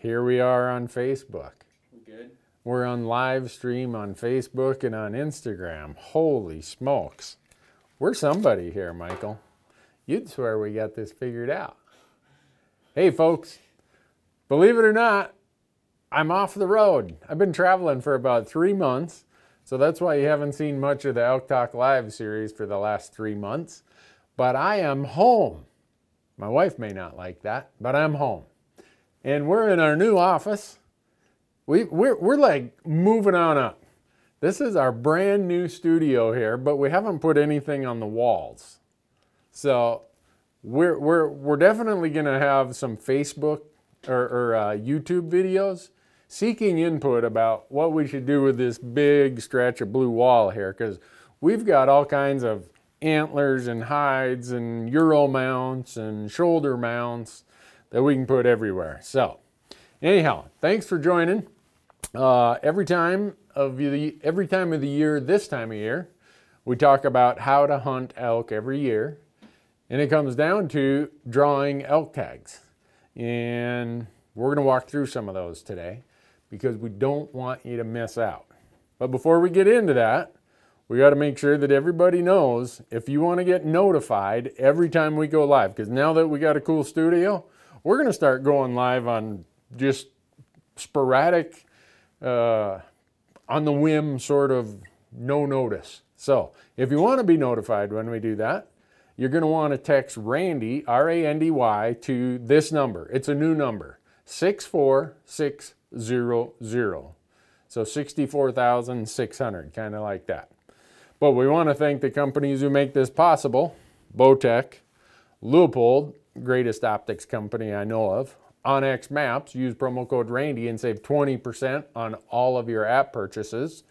Here we are on Facebook. Good. We're on live stream on Facebook and on Instagram. Holy smokes. We're somebody here, Michael. You'd swear we got this figured out. Hey, folks. Believe it or not, I'm off the road. I've been traveling for about 3 months, so that's why you haven't seen much of the Elk Talk Live series for the last 3 months. But I am home. My wife may not like that, but I'm home. And we're in our new office. We're like moving on up. This is our brand new studio here, but we haven't put anything on the walls. So we're definitely gonna have some Facebook or YouTube videos seeking input about what we should do with this big stretch of blue wall here, because we've got all kinds of antlers and hides and Euro mounts and shoulder mounts that we can put everywhere. So anyhow, thanks for joining. Every time of the year, this time of year, we talk about how to hunt elk every year, and it comes down to drawing elk tags. And we're going to walk through some of those today because we don't want you to miss out. But before we get into that, we got to make sure that everybody knows if you want to get notified every time we go live, because now that we got a cool studio, we're going to start going live on just sporadic, on the whim, sort of no notice. So if you want to be notified when we do that, you're going to want to text Randy, R-A-N-D-Y, to this number. It's a new number, 64600. So 64,600, kind of like that. But we want to thank the companies who make this possible: Bowtech, Leupold, greatest optics company I know of, Onyx Maps, use promo code Randy and save 20% on all of your app purchases,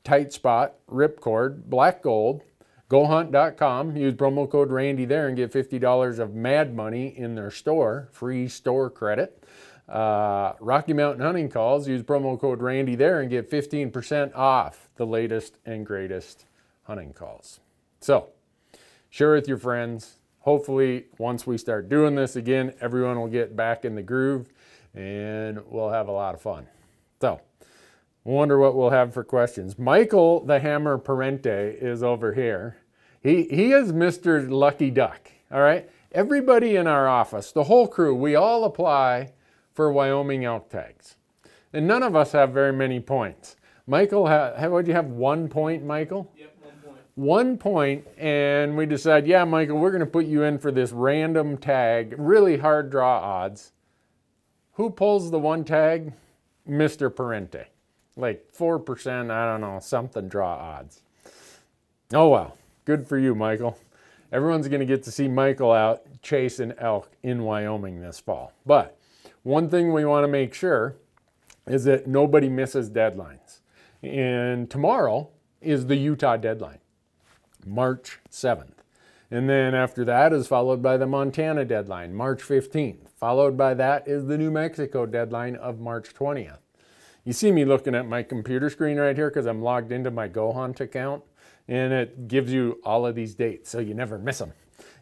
Tight Spot, Ripcord, Black Gold, GoHunt.com, use promo code Randy there and get $50 of Mad Money in their store, free store credit. Rocky Mountain Hunting Calls, use promo code Randy there and get 15% off the latest and greatest hunting calls. So, share with your friends. Hopefully, once we start doing this again, everyone will get back in the groove and we'll have a lot of fun. So, I wonder what we'll have for questions. Michael the Hammer Parente is over here. He is Mr. Lucky Duck, all right? Everybody in our office, the whole crew, we all apply for Wyoming elk tags. And none of us have very many points. Michael, would you have 1 point, Michael? Yep, 1 point. 1 point, and we decide, yeah, Michael, we're going to put you in for this random tag, really hard draw odds. Who pulls the one tag? Mr. Parente. Like 4%, I don't know, something draw odds. Oh well, good for you, Michael. Everyone's going to get to see Michael out chasing elk in Wyoming this fall. But one thing we want to make sure is that nobody misses deadlines. And tomorrow is the Utah deadline, March 7th. And then after that is followed by the Montana deadline, March 15th. Followed by that is the New Mexico deadline of March 20th. You see me looking at my computer screen right here because I'm logged into my GoHunt account, and it gives you all of these dates so you never miss them.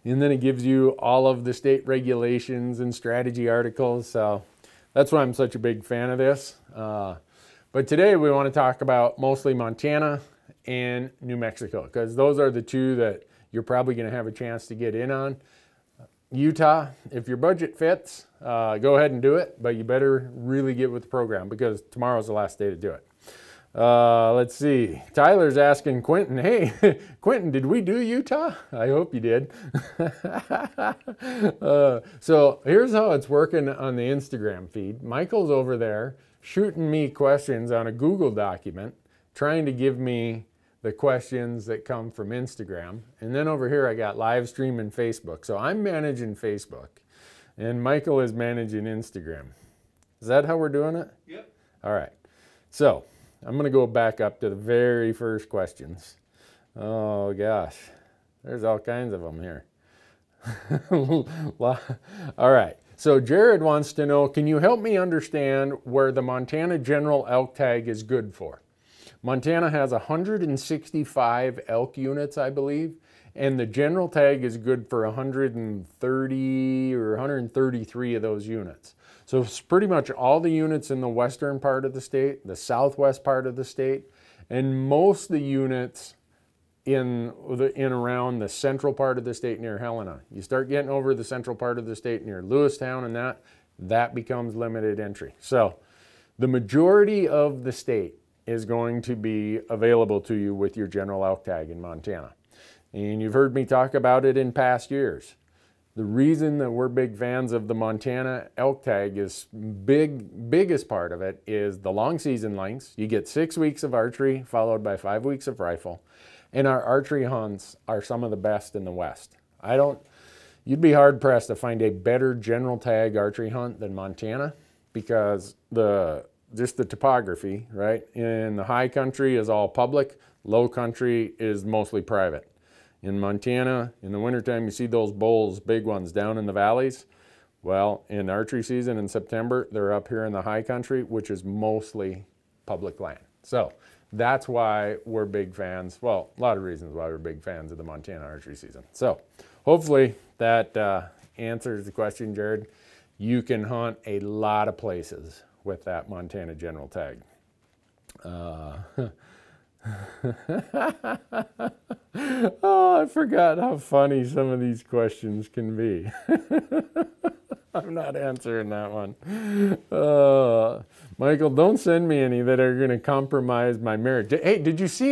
And then it gives you all of the state regulations and strategy articles. So that's why I'm such a big fan of this. But today we want to talk about mostly Montana and New Mexico, because those are the two that you're probably going to have a chance to get in on. Utah, if your budget fits, go ahead and do it, but you better really get with the program because tomorrow's the last day to do it. Let's see. Tyler's asking Quentin, hey, Quentin, did we do Utah? I hope you did. So here's how it's working on the Instagram feed. Michael's over there shooting me questions on a Google document, trying to give me the questions that come from Instagram. And then over here, I got live stream and Facebook. So I'm managing Facebook and Michael is managing Instagram. Is that how we're doing it? Yep. All right. So I'm going to go back up to the very first questions. Oh gosh, there's all kinds of them here. All right. So Jared wants to know, can you help me understand where the Montana General Elk Tag is good for? Montana has 165 elk units, I believe, and the General Tag is good for 130 or 133 of those units. So it's pretty much all the units in the western part of the state, the southwest part of the state, and most of the units in around the central part of the state near Helena. You start getting over the central part of the state near Lewistown and that becomes limited entry. So the majority of the state is going to be available to you with your general elk tag in Montana. And you've heard me talk about it in past years. The reason that we're big fans of the Montana elk tag is biggest part of it is the long season lengths. You get 6 weeks of archery followed by 5 weeks of rifle. And our archery hunts are some of the best in the West. You'd be hard pressed to find a better general tag archery hunt than Montana because just the topography, right? In the high country is all public, low country is mostly private. In Montana, in the wintertime, you see those bulls, big ones, down in the valleys. Well, in archery season in September, they're up here in the high country, which is mostly public land. So that's why we're big fans. Well, a lot of reasons why we're big fans of the Montana archery season. So hopefully that answers the question, Jared. You can hunt a lot of places with that Montana general tag. Oh, I forgot how funny some of these questions can be. I'm not answering that one. Michael, don't send me any that are going to compromise my marriage. Hey, did you see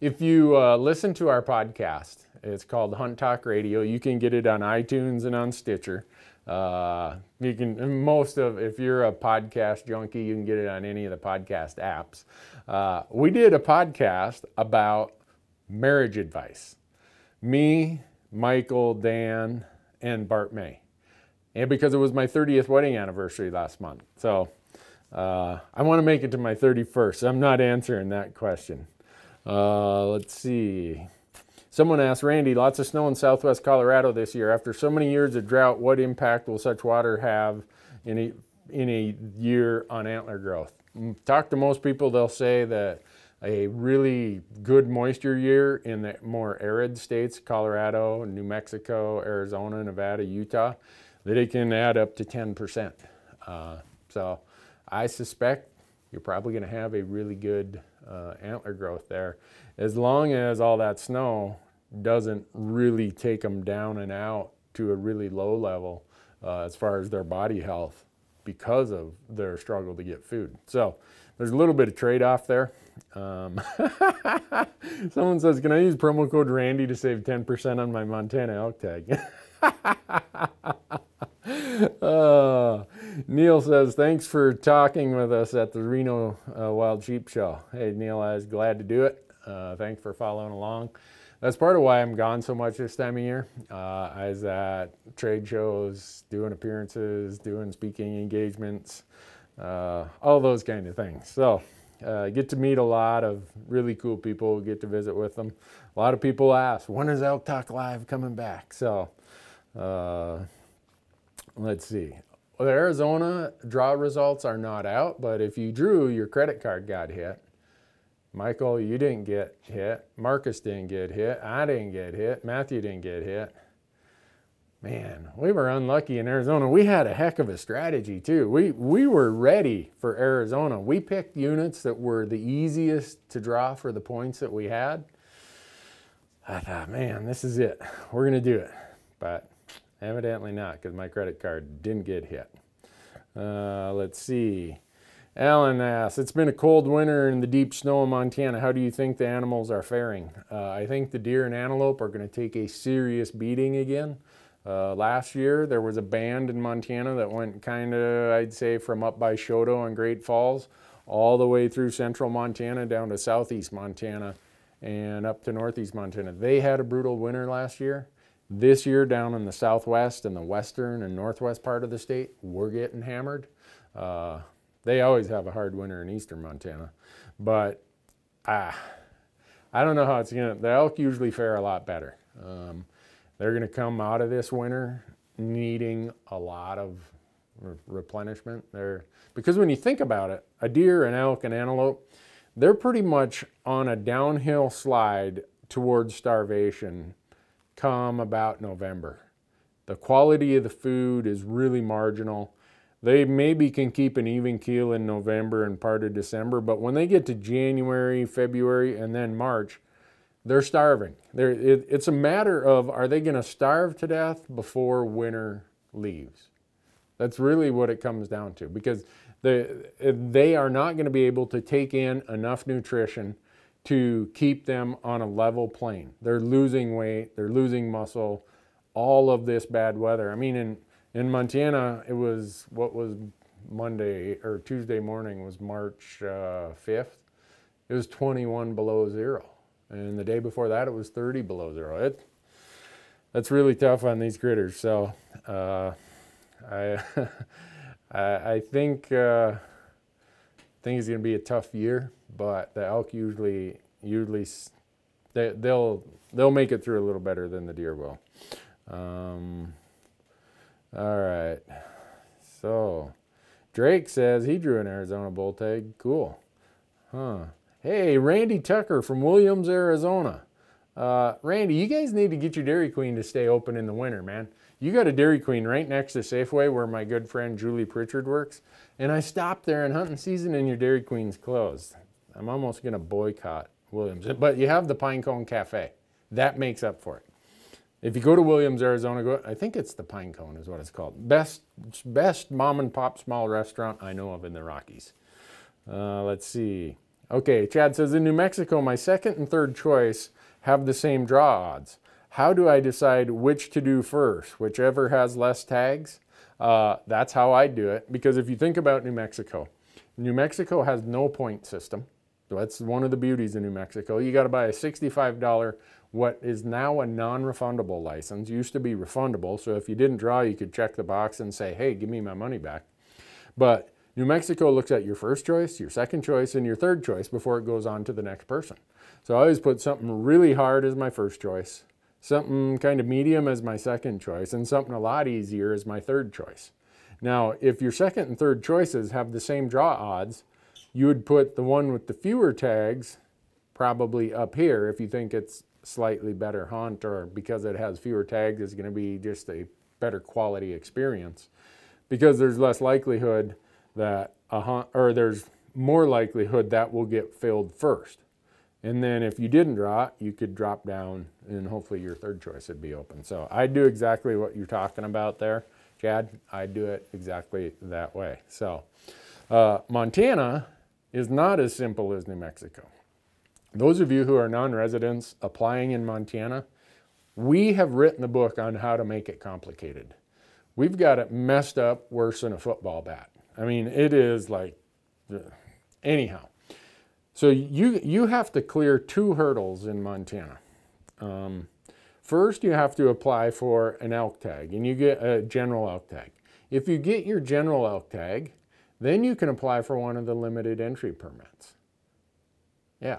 if you listen to our podcast, it's called Hunt Talk Radio. You can get it on iTunes and on Stitcher. If you're a podcast junkie, you can get it on any of the podcast apps. We did a podcast about marriage advice. Me, Michael, Dan, and Bart May. And because it was my 30th wedding anniversary last month. So I want to make it to my 31st. I'm not answering that question. Let's see. Someone asked, Randy, lots of snow in southwest Colorado this year. After so many years of drought, what impact will such water have in a year on antler growth? Talk to most people, they'll say that a really good moisture year in the more arid states, Colorado, New Mexico, Arizona, Nevada, Utah, that it can add up to 10%. So I suspect you're probably going to have a really good antler growth there, as long as all that snow doesn't really take them down and out to a really low level as far as their body health because of their struggle to get food. So there's a little bit of trade-off there. Someone says, can I use promo code Randy to save 10% on my Montana elk tag? Neil says, thanks for talking with us at the Reno Wild Sheep Show. Hey, Neil, I was glad to do it. Thanks for following along. That's part of why I'm gone so much this time of year. I was at trade shows, doing appearances, doing speaking engagements, all those kind of things. So get to meet a lot of really cool people, get to visit with them. A lot of people ask, when is Elk Talk Live coming back? So let's see. Well, the Arizona draw results are not out, but if you drew, your credit card got hit. Michael, you didn't get hit. Marcus didn't get hit. I didn't get hit. Matthew didn't get hit. Man, we were unlucky in Arizona. We had a heck of a strategy too. We were ready for Arizona. We picked units that were the easiest to draw for the points that we had. I thought, man, this is it. We're going to do it. But evidently not, because my credit card didn't get hit. Let's see. Alan asks, it's been a cold winter in the deep snow in Montana. How do you think the animals are faring? I think the deer and antelope are going to take a serious beating again. Last year, there was a band in Montana that went kind of, I'd say, from up by Choteau and Great Falls all the way through central Montana down to southeast Montana and up to northeast Montana. They had a brutal winter last year. This year, down in the southwest and the western and northwest part of the state, we're getting hammered. They always have a hard winter in eastern Montana, but I don't know how it's going to, the elk usually fare a lot better. They're going to come out of this winter needing a lot of replenishment. Because when you think about it, a deer, an elk, an antelope, they're pretty much on a downhill slide towards starvation come about November. The quality of the food is really marginal. They maybe can keep an even keel in November and part of December, but when they get to January, February, and then March, they're starving. It's a matter of, are they going to starve to death before winter leaves? That's really what it comes down to, because they are not going to be able to take in enough nutrition to keep them on a level plane. They're losing weight, they're losing muscle, all of this bad weather. I mean, in Montana, it was, what was Monday or Tuesday morning was March 5th. It was 21 below zero. And the day before that, it was 30 below zero. That's really tough on these critters. So I think it's going to be a tough year, but the elk usually they'll make it through a little better than the deer will. All right. So Drake says he drew an Arizona bull tag. Cool. Huh. Hey, Randy Tucker from Williams, Arizona. Randy, you guys need to get your Dairy Queen to stay open in the winter, man. You got a Dairy Queen right next to Safeway where my good friend Julie Pritchard works. And I stopped there in hunting season and your Dairy Queen's closed. I'm almost going to boycott Williams. But you have the Pinecone Cafe. That makes up for it. If you go to Williams, Arizona, I think it's the Pinecone is what it's called. Best mom and pop small restaurant I know of in the Rockies. Let's see. Okay, Chad says, in New Mexico, my second and third choice have the same draw odds. How do I decide which to do first? Whichever has less tags? That's how I do it. Because if you think about New Mexico has no point system. That's one of the beauties of New Mexico. You got to buy a $65, what is now a non-refundable license. Used to be refundable, so if you didn't draw, you could check the box and say, hey, give me my money back. But New Mexico looks at your first choice, your second choice, and your third choice before it goes on to the next person. So I always put something really hard as my first choice, something kind of medium as my second choice, and something a lot easier as my third choice. Now, if your second and third choices have the same draw odds, you would put the one with the fewer tags probably up here if you think it's slightly better hunt, or because it has fewer tags, it's going to be just a better quality experience, because there's less likelihood that a hunt, or there's more likelihood that will get filled first. And then if you didn't draw it, you could drop down and hopefully your third choice would be open. So I do exactly what you're talking about there, Chad. I do it exactly that way. So Montana is not as simple as New Mexico. Those of you who are non-residents applying in Montana, we have written a book on how to make it complicated. We've got it messed up worse than a football bat. I mean, it is like, anyhow. So you have to clear two hurdles in Montana. First, you have to apply for an elk tag, and you get a general elk tag. If you get your general elk tag, then you can apply for one of the limited entry permits. Yeah.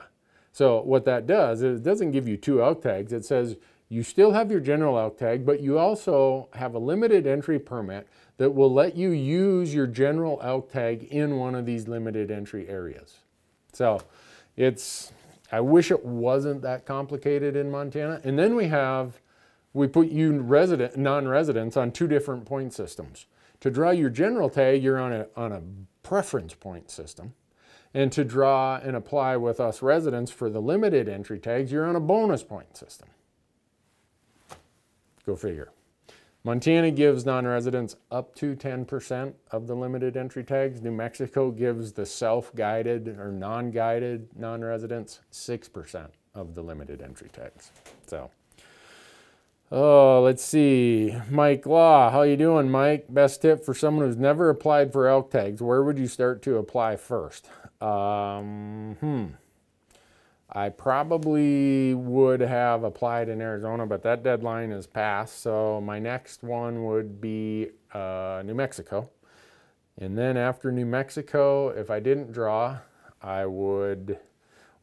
So what that does is it doesn't give you two elk tags. It says you still have your general elk tag, but you also have a limited entry permit that will let you use your general elk tag in one of these limited entry areas. So I wish it wasn't that complicated in Montana. And then we put you non-residents on two different point systems. To draw your general tag, you're on a preference point system. And to draw and apply with us residents for the limited entry tags, you're on a bonus point system. Go figure. Montana gives non-residents up to 10% of the limited entry tags. New Mexico gives the self-guided or non-guided non-residents 6% of the limited entry tags. So, let's see. Mike Law, how you doing, Mike? Best tip for someone who's never applied for elk tags, where would you start to apply first? I probably would have applied in Arizona, but that deadline is passed. So my next one would be New Mexico. And then after New Mexico, if I didn't draw, I would,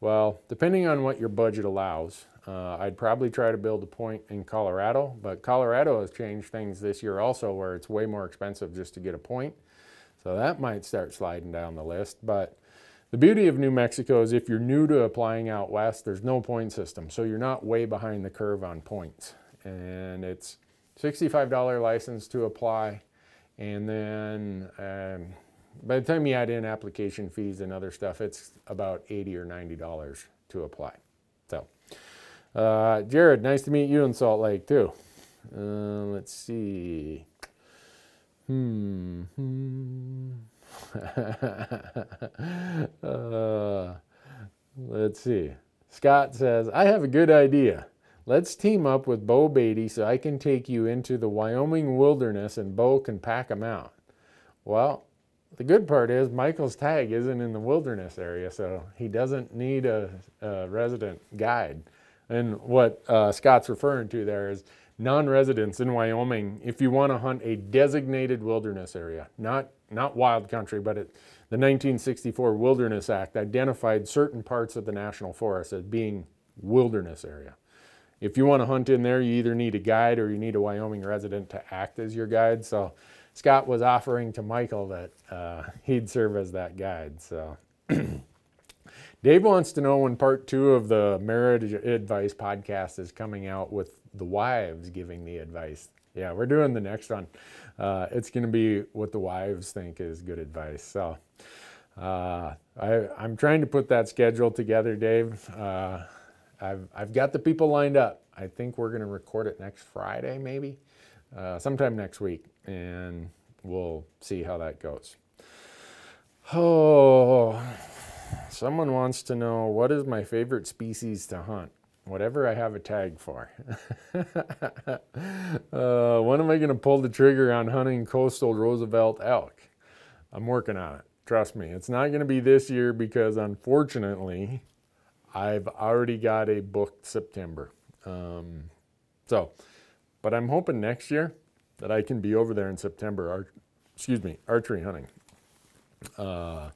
well, depending on what your budget allows, I'd probably try to build a point in Colorado. But Colorado has changed things this year also, where it's way more expensive just to get a point. So that might start sliding down the list. But the beauty of New Mexico is if you're new to applying out west, there's no point system. So you're not way behind the curve on points. And it's $65 license to apply. And then by the time you add in application fees and other stuff, it's about $80 or $90 to apply. So, Jared, nice to meet you in Salt Lake too. Let's see. Let's see. Scott says, I have a good idea. Let's team up with Bo Beatty so I can take you into the Wyoming wilderness and Bo can pack them out. Well, the good part is Michael's tag isn't in the wilderness area, so he doesn't need a resident guide. And what Scott's referring to there is non-residents in Wyoming, if you want to hunt a designated wilderness area, not wild country, but the 1964 Wilderness Act identified certain parts of the national forest as being wilderness area. If you want to hunt in there, you either need a guide or you need a Wyoming resident to act as your guide. So Scott was offering to Michael that he'd serve as that guide. So Dave wants to know when part 2 of the marriage advice podcast is coming out with the wives giving the advice. Yeah, we're doing the next one. It's going to be what the wives think is good advice. So I'm trying to put that schedule together, Dave. I've got the people lined up. I think we're going to record it next Friday, maybe, sometime next week, and we'll see how that goes. Oh, someone wants to know, what is my favorite species to hunt? Whatever I have a tag for. When am I going to pull the trigger on hunting coastal Roosevelt elk? I'm working on it. Trust me. It's not going to be this year because, unfortunately, I've already got a booked September. But I'm hoping next year that I can be over there in September, archery hunting. So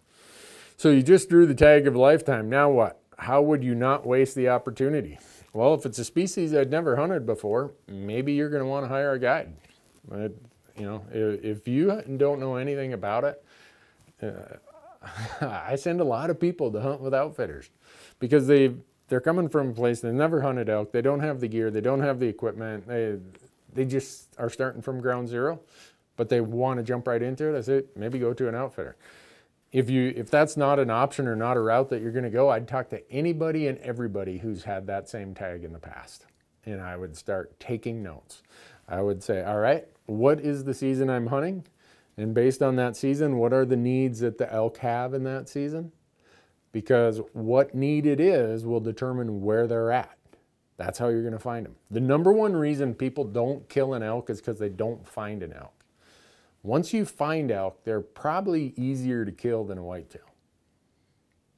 you just drew the tag of a lifetime. Now what? How would you not waste the opportunity? Well, if it's a species I'd never hunted before, maybe you're going to want to hire a guide. But, if you don't know anything about it, I send a lot of people to hunt with outfitters because they're coming from a place they've never hunted elk. They don't have the gear. They don't have the equipment. They just are starting from ground zero, but they want to jump right into it. I say, maybe go to an outfitter. If that's not an option or not a route that you're going to go, I'd talk to anybody and everybody who's had that same tag in the past. And I would start taking notes. I would say, all right, what is the season I'm hunting? And based on that season, what are the needs that the elk have in that season? Because what need it is will determine where they're at. That's how you're going to find them. The number one reason people don't kill an elk is because they don't find an elk. Once you find elk, they're probably easier to kill than a whitetail.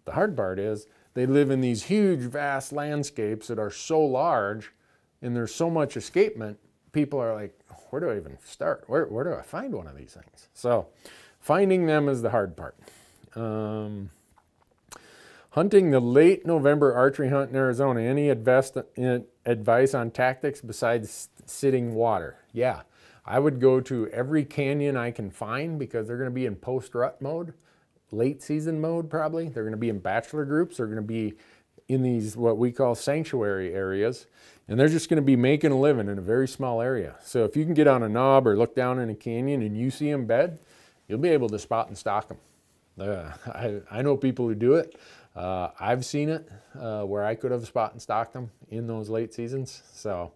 The hard part is they live in these huge, vast landscapes that are so large and there's so much escapement, people are like, where do I even start? Where do I find one of these things? So finding them is the hard part. Hunting the late November archery hunt in Arizona, any advice on tactics besides sitting water? Yeah. I would go to every canyon I can find because they're going to be in post-rut mode, late season mode probably. They're going to be in bachelor groups. They're going to be in these what we call sanctuary areas, and they're just going to be making a living in a very small area. So if you can get on a knob or look down in a canyon and you see them bed, you'll be able to spot and stalk them. I know people who do it. I've seen it where I could have spot and stalked them in those late seasons. So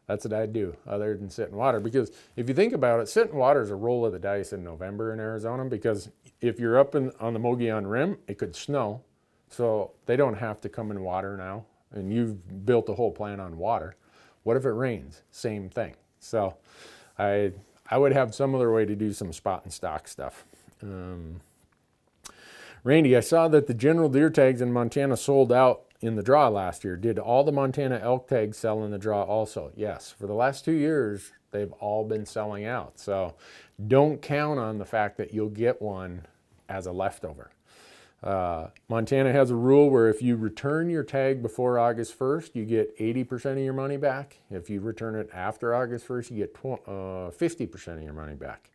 that's what I'd do other than sit in water. Because if you think about it, sit in water is a roll of the dice in November in Arizona, because if you're up on the Mogollon Rim, it could snow. So they don't have to come in water now. And you've built a whole plan on water. What if it rains? Same thing. So I would have some other way to do some spot and stalk stuff. Randy, I saw that the general deer tags in Montana sold out in the draw last year. Did all the Montana elk tags sell in the draw also? Yes. For the last 2 years, they've all been selling out. So don't count on the fact that you'll get one as a leftover. Montana has a rule where if you return your tag before August 1st, you get 80% of your money back. If you return it after August 1st, you get 50% of your money back.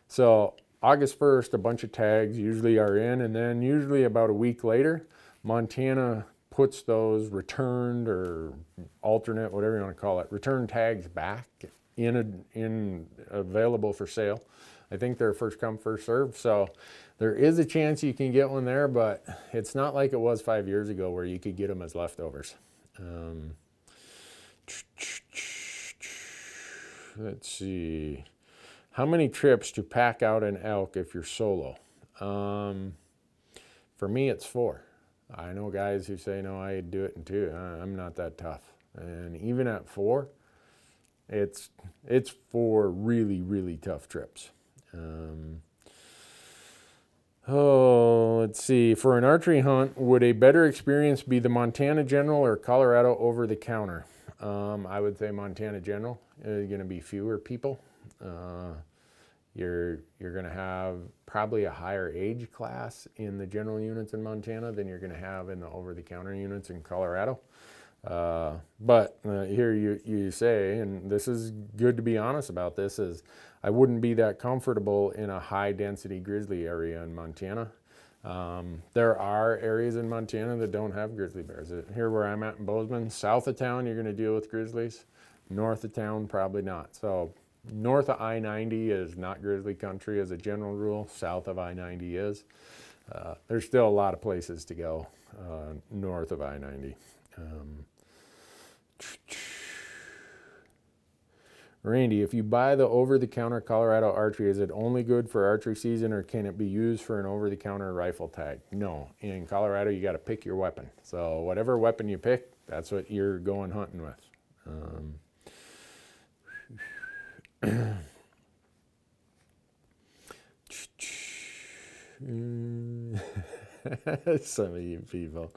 So August 1st, a bunch of tags usually are in, and then usually about a week later, Montana puts those returned or alternate, whatever you want to call it, return tags back in available for sale. I think they're first come, first serve. So there is a chance you can get one there, but it's not like it was 5 years ago where you could get them as leftovers. Let's see. How many trips to pack out an elk if you're solo? For me, it's 4. I know guys who say, no, I do it in 2. I'm not that tough. And even at 4, it's 4 really, really tough trips. Let's see. For an archery hunt, would a better experience be the Montana General or Colorado over-the-counter? I would say Montana General. There's going to be fewer people. You're going to have probably a higher age class in the general units in Montana than you're going to have in the over-the-counter units in Colorado. But here you say, and this is good to be honest about this, is I wouldn't be that comfortable in a high-density grizzly area in Montana. There are areas in Montana that don't have grizzly bears. Here where I'm at in Bozeman, south of town, you're going to deal with grizzlies. North of town, probably not. So north of I-90 is not grizzly country as a general rule. South of I-90 is. There's still a lot of places to go north of I-90. Randy, if you buy the over-the-counter Colorado archery, is it only good for archery season or can it be used for an over-the-counter rifle tag? No. In Colorado, you got to pick your weapon. So whatever weapon you pick, that's what you're going hunting with. Some of you people.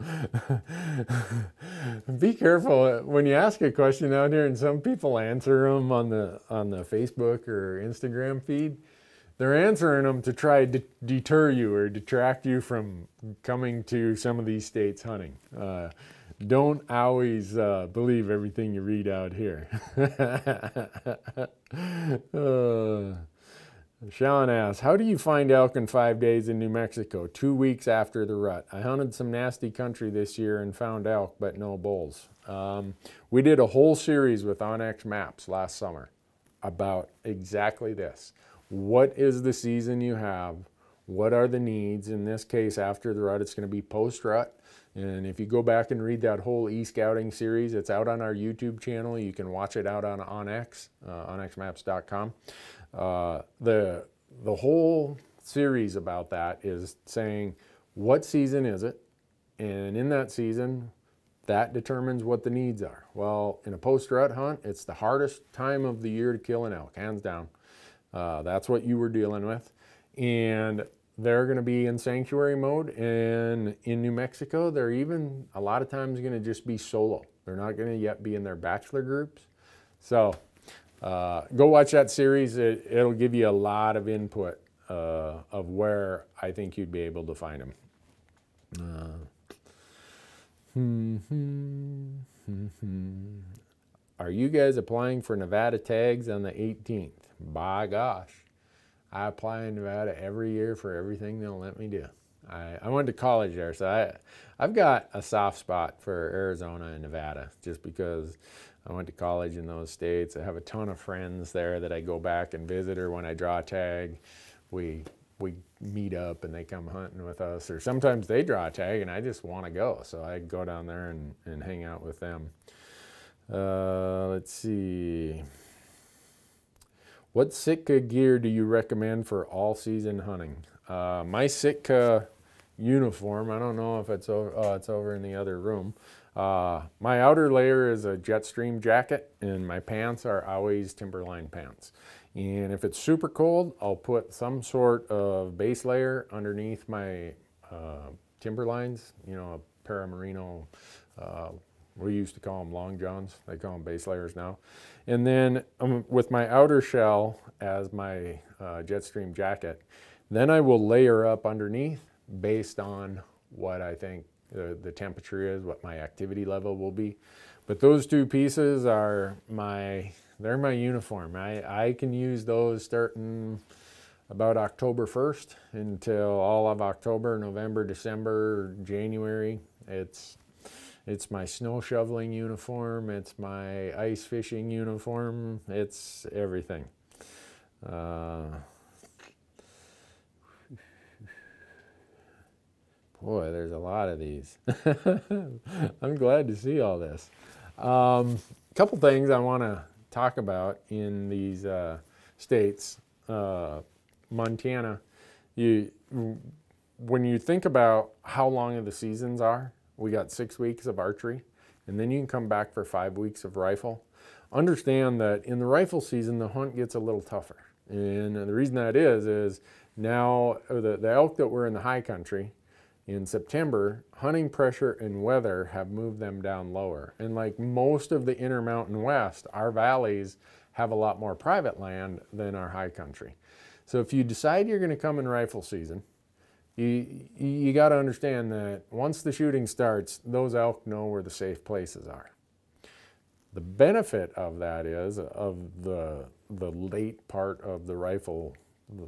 Be careful when you ask a question out here, and some people answer them on the Facebook or Instagram feed. They're answering them to try to deter you or detract you from coming to some of these states hunting. Don't always believe everything you read out here. Sean asks, how do you find elk in 5 days in New Mexico, 2 weeks after the rut? I hunted some nasty country this year and found elk, but no bulls. We did a whole series with OnX Maps last summer about exactly this. What is the season you have? What are the needs? In this case, after the rut, it's going to be post-rut. And if you go back and read that whole e-scouting series, it's out on our YouTube channel. You can watch it out on OnX, onxmaps.com. The whole series about that is saying, what season is it? And in that season, that determines what the needs are. Well, in a post-rut hunt, it's the hardest time of the year to kill an elk, hands down. That's what you were dealing with. And they're going to be in sanctuary mode. And in New Mexico, they're even a lot of times going to just be solo. They're not going to yet be in their bachelor groups. So go watch that series. It'll give you a lot of input of where I think you'd be able to find them. Are you guys applying for Nevada tags on the 18th? By gosh, I apply in Nevada every year for everything they'll let me do. I went to college there, so I've got a soft spot for Arizona and Nevada just because I went to college in those states. I have a ton of friends there that I go back and visit, or when I draw a tag, we meet up and they come hunting with us, or sometimes they draw a tag and I just want to go, so I go down there and hang out with them. Let's see. What Sitka gear do you recommend for all-season hunting? My Sitka uniform, I don't know if it's over, it's over in the other room. My outer layer is a Jetstream jacket, and my pants are always Timberline pants. And if it's super cold, I'll put some sort of base layer underneath my Timberlines, you know, a pair of merino, we used to call them long johns. They call them base layers now. And then with my outer shell as my Jetstream jacket, then I will layer up underneath based on what I think the temperature is, what my activity level will be. But those two pieces are they're my uniform. I can use those starting about October 1st until all of October, November, December, January. It's my snow shoveling uniform. It's my ice fishing uniform. It's everything. Boy, there's a lot of these. I'm glad to see all this. Couple things I want to talk about in these states. Montana, when you think about how long the seasons are, we got 6 weeks of archery, and then you can come back for 5 weeks of rifle. Understand that in the rifle season, the hunt gets a little tougher. And the reason that is now the elk that were in the high country in September, hunting pressure and weather have moved them down lower. And like most of the Intermountain West, our valleys have a lot more private land than our high country. So if you decide you're going to come in rifle season, you got to understand that once the shooting starts, those elk know where the safe places are. The benefit of that is, of the late part of the rifle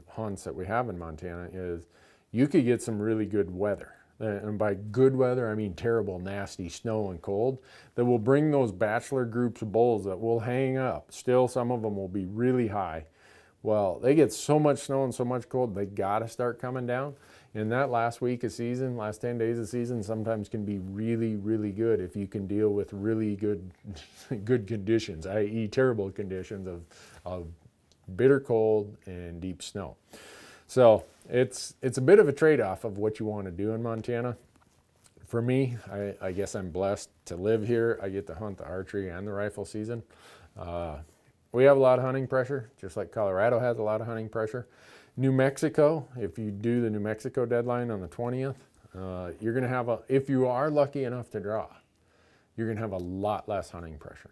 hunts that we have in Montana, is you could get some really good weather. And by good weather, I mean terrible, nasty snow and cold that will bring those bachelor groups of bulls that will hang up. Still, some of them will be really high. Well, they get so much snow and so much cold, they got to start coming down. And that last week of season, last 10 days of season, sometimes can be really, really good if you can deal with really good conditions, i.e. terrible conditions of bitter cold and deep snow. So it's a bit of a trade-off of what you want to do in Montana. For me, I guess I'm blessed to live here. I get to hunt the archery and the rifle season. We have a lot of hunting pressure, just like Colorado has a lot of hunting pressure. New Mexico, if you do the New Mexico deadline on the 20th, you're going to have if you are lucky enough to draw, you're going to have a lot less hunting pressure.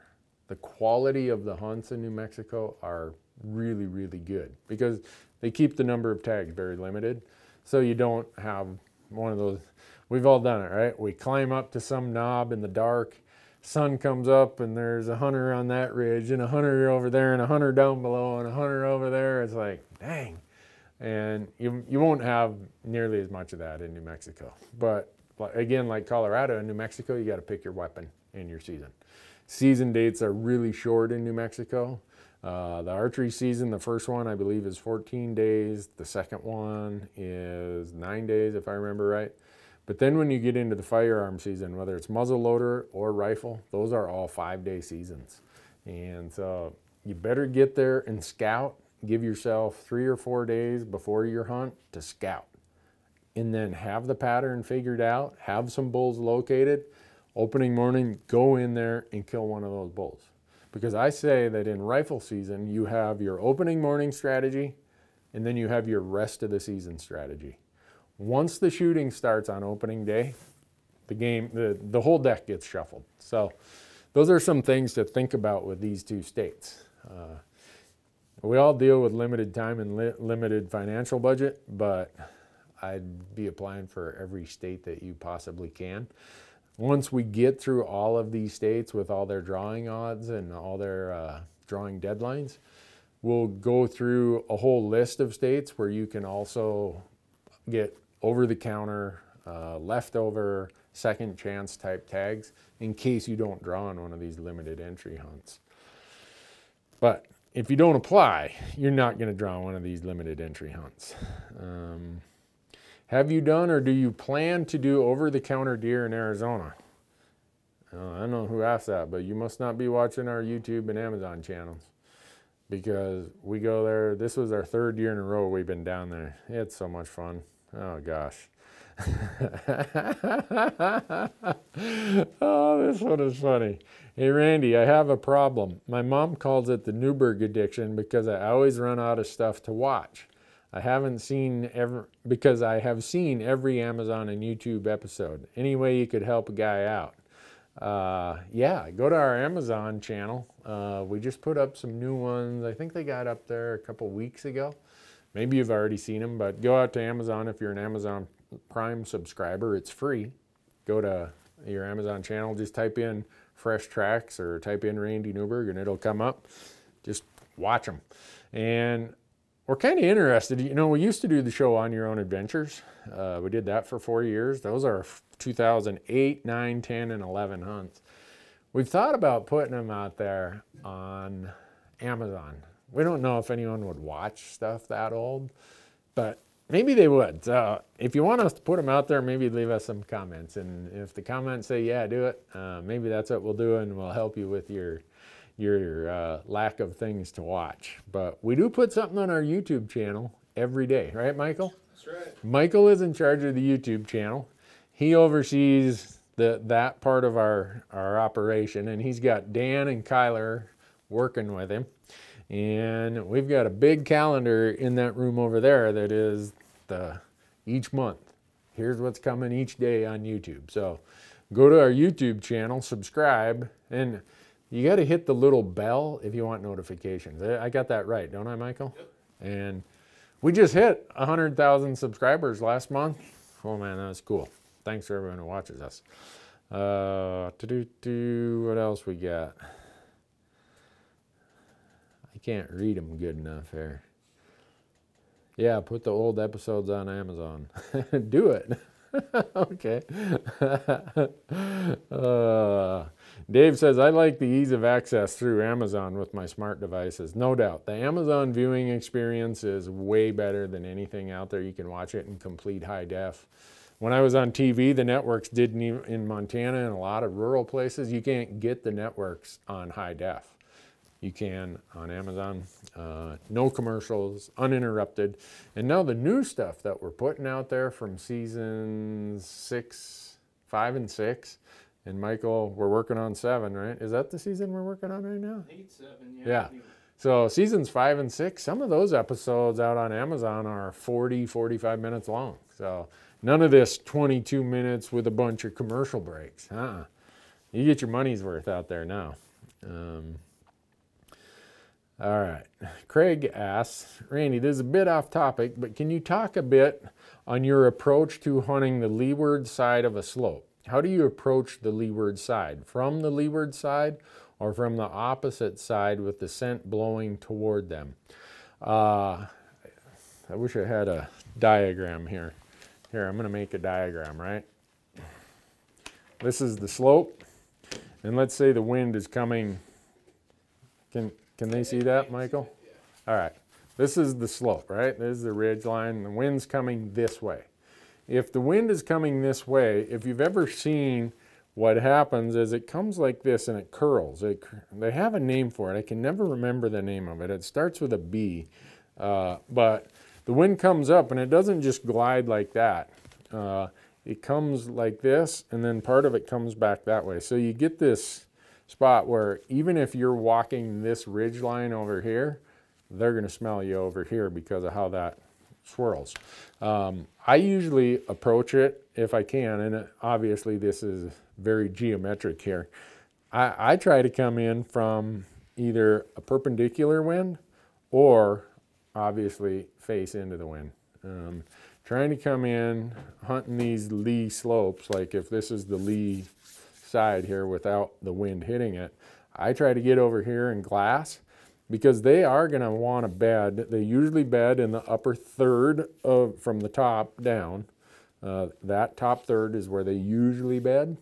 The quality of the hunts in New Mexico are really, really good because they keep the number of tags very limited. So you don't have one of those, we've all done it, right? We climb up to some knob in the dark, sun comes up and there's a hunter on that ridge and a hunter over there and a hunter down below and a hunter over there. It's like, dang. And you won't have nearly as much of that in New Mexico. But again, like Colorado and New Mexico, you got to pick your weapon in your season. Season dates are really short in New Mexico. The archery season, the first one I believe is 14 days. The second one is 9 days if I remember right. But then when you get into the firearm season, whether it's muzzleloader or rifle, those are all 5-day seasons. And so you better get there and scout. Give yourself 3 or 4 days before your hunt to scout. And then have the pattern figured out, have some bulls located. Opening morning, go in there and kill one of those bulls. Because I say that in rifle season, you have your opening morning strategy, and then you have your rest of the season strategy. Once the shooting starts on opening day, the whole deck gets shuffled. So those are some things to think about with these two states. We all deal with limited time and limited financial budget, but I'd be applying for every state that you possibly can. Once we get through all of these states with all their drawing odds and all their drawing deadlines, we'll go through a whole list of states where you can also get over-the-counter, leftover, second chance type tags in case you don't draw on one of these limited entry hunts. But if you don't apply, you're not going to draw one of these limited entry hunts. Have you done or do you plan to do over-the-counter deer in Arizona? I don't know who asked that, but you must not be watching our YouTube and Amazon channels because we go there. This was our 3rd year in a row we've been down there. It's so much fun. Oh, gosh. Oh, this one is funny. Hey, Randy, I have a problem. My mom calls it the Newberg Addiction because I always run out of stuff to watch. Because I have seen every Amazon and YouTube episode. Any way you could help a guy out? Yeah, go to our Amazon channel. We just put up some new ones. I think they got up there a couple weeks ago. Maybe you've already seen them, but go out to Amazon if you're an Amazon Prime subscriber. It's free. Go to your Amazon channel, just type in Fresh Tracks or type in Randy Newberg and it'll come up. Just watch them. And we're kind of interested. You know, we used to do the show On Your Own Adventures. We did that for 4 years. Those are 2008, 9, 10, and 11 hunts. We've thought about putting them out there on Amazon. We don't know if anyone would watch stuff that old, but maybe they would. So if you want us to put them out there, maybe leave us some comments. And if the comments say, yeah, do it, maybe that's what we'll do, and we'll help you with your lack of things to watch. But we do put something on our YouTube channel every day, right, Michael? That's right. Michael is in charge of the YouTube channel. He oversees that part of our operation, and he's got Dan and Kyler working with him. And we've got a big calendar in that room over there that is each month. Here's what's coming each day on YouTube. So go to our YouTube channel, subscribe, and you got to hit the little bell if you want notifications. I got that right, don't I, Michael? Yep. And we just hit 100,000 subscribers last month. Oh man, that was cool. Thanks for everyone who watches us. What else we got? I can't read them good enough here. Yeah, put the old episodes on Amazon. Do it. Okay. Dave says, I like the ease of access through Amazon with my smart devices. No doubt. The Amazon viewing experience is way better than anything out there. You can watch it in complete high def. When I was on TV, the networks didn't even, in Montana and a lot of rural places, you can't get the networks on high def. You can on Amazon. No commercials, uninterrupted. And now the new stuff that we're putting out there from seasons 5 and 6, and Michael, we're working on 7, right? Is that the season we're working on right now? I think it's 7, yeah. Yeah. So seasons 5 and 6, some of those episodes out on Amazon are 40, 45 minutes long. So none of this 22 minutes with a bunch of commercial breaks. You get your money's worth out there now. All right. Craig asks, Randy, this is a bit off topic, but can you talk a bit on your approach to hunting the leeward side of a slope? How do you approach the leeward side? From the leeward side or from the opposite side with the scent blowing toward them? I wish I had a diagram here. Here, I'm going to make a diagram, right? This is the slope, and let's say the wind is coming. Can they see that, Michael? Yeah. All right. This is the slope, right? This is the ridge line. The wind's coming this way. If the wind is coming this way, if you've ever seen what happens is it comes like this and it curls. They have a name for it. I can never remember the name of it. It starts with a B. But the wind comes up and it doesn't just glide like that. It comes like this, and then part of it comes back that way. So you get this spot where even if you're walking this ridge line over here, they're going to smell you over here because of how that swirls. I usually approach it if I can, and obviously this is very geometric here. I try to come in from either a perpendicular wind or obviously face into the wind. Trying to come in, hunting these lee slopes, like if this is the lee side here without the wind hitting it, I try to get over here and glass because they are going to want to bed. They usually bed in the upper third from the top down. That top third is where they usually bed.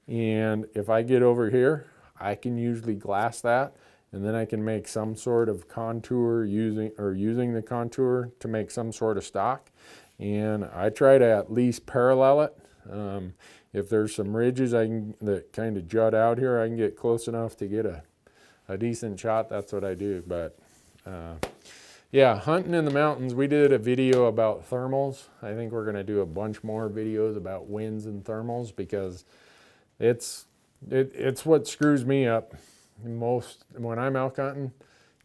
And if I get over here, I can usually glass that, and then I can make some sort of contour using the contour to make some sort of stock. And I try to at least parallel it. If there's some ridges that kind of jut out here, I can get close enough to get a decent shot. That's what I do. But yeah, hunting in the mountains, we did a video about thermals. I think we're going to do a bunch more videos about winds and thermals because it's what screws me up most when I'm elk hunting.